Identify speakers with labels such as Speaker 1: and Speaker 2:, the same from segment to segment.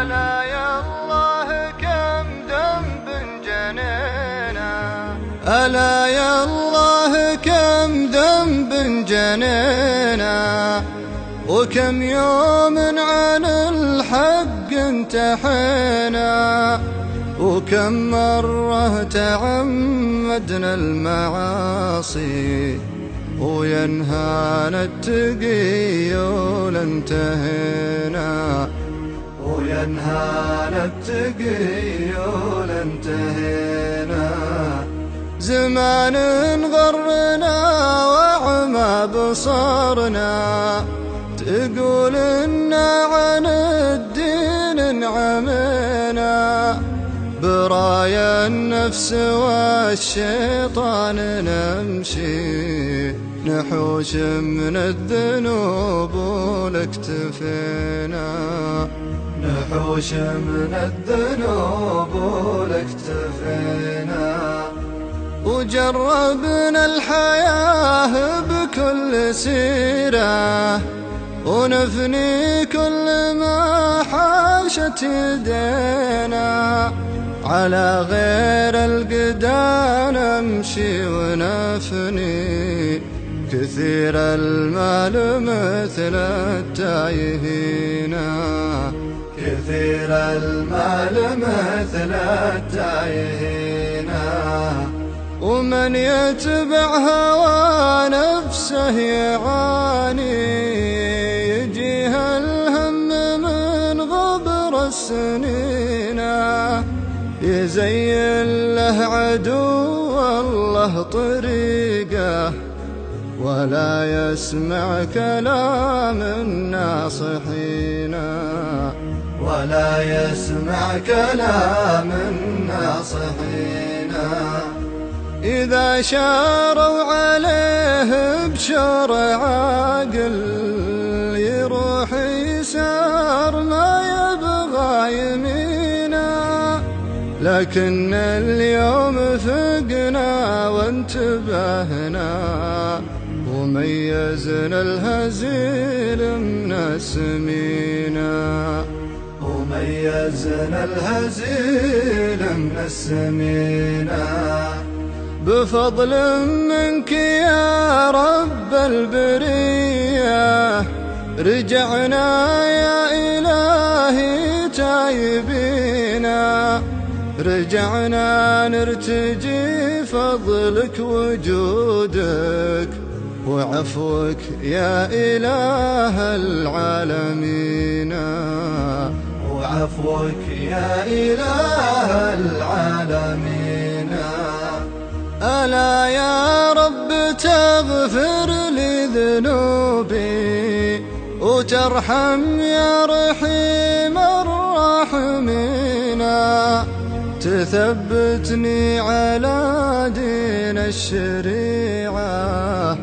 Speaker 1: ألا يا الله كم ذنب جنينا، ألا يا الله كم ذنب جنينا، وكم يوم عن الحق انتحينا، وكم مرة تعمدنا المعاصي وينهانا التقي ولانتهينا، وينهانا التقي ولانتهينا. زمان غرنا وعمى بصرنا، تقول إنا عن الدين انعمينا، برايا النفس والشيطان نمشي، نحوش من الذنوب ولاكتفينا، نحوش من الذنوب ولاكتفينا. وجربنا الحياة بكل سيرة، ونفني كل ما حاشت يدينا، على غير القدا نمشي ونفني، كثير المال مثل التايهين، كثير المال مثل التايهين. ومن يتبع هوى نفسه يعاني، يجيها الهم من غبر السنين، يزين له عدو الله طريقه، ولا يسمع كلام الناصحين، ولا يسمع كلام الناصحين. إذا شاروا عليه بشر عاقل، يروح يسار ما يبغى يمينا، لكن اليوم فقنا وانتبهنا، وميزنا الهزيل من السمينا، وميزنا الهزيل من السمينا. بفضل منك يا رب البرية، رجعنا يا إلهي تايبينا، رجعنا نرتجي فضلك وجودك وعفوك يا إله العالمين، وعفوك يا إله العالمين. ألا يا رب تغفر لي ذنوبي، وترحم يا رحيم الراحمين، تثبتني على دين الشريعة،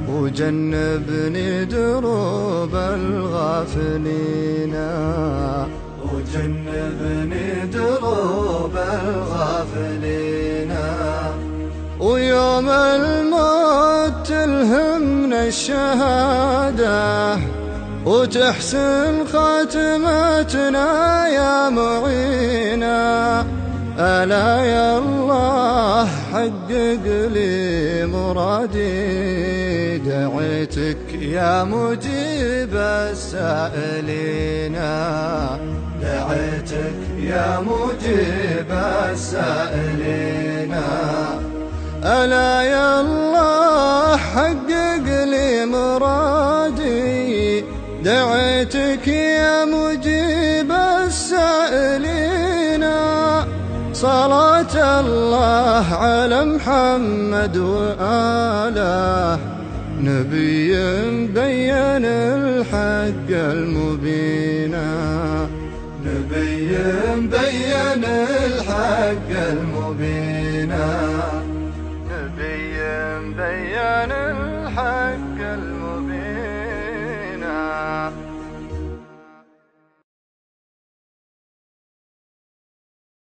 Speaker 1: وجنبني دروب الغافلين، وجنبني دروب الغافلين. ويوم الموت تلهمنا الشهادة، وتحسن خاتمتنا يا معينا، ألا يا الله حقق لي مرادي، دعيتك يا مجيب السائلين، دعيتك يا مجيب السائلين. ألا يا الله حقق لي مرادي، دعيتك يا مجيب السائلين. صلاة الله على محمد وآله، نبي بين الحق المبين، نبي بين الحق المبين.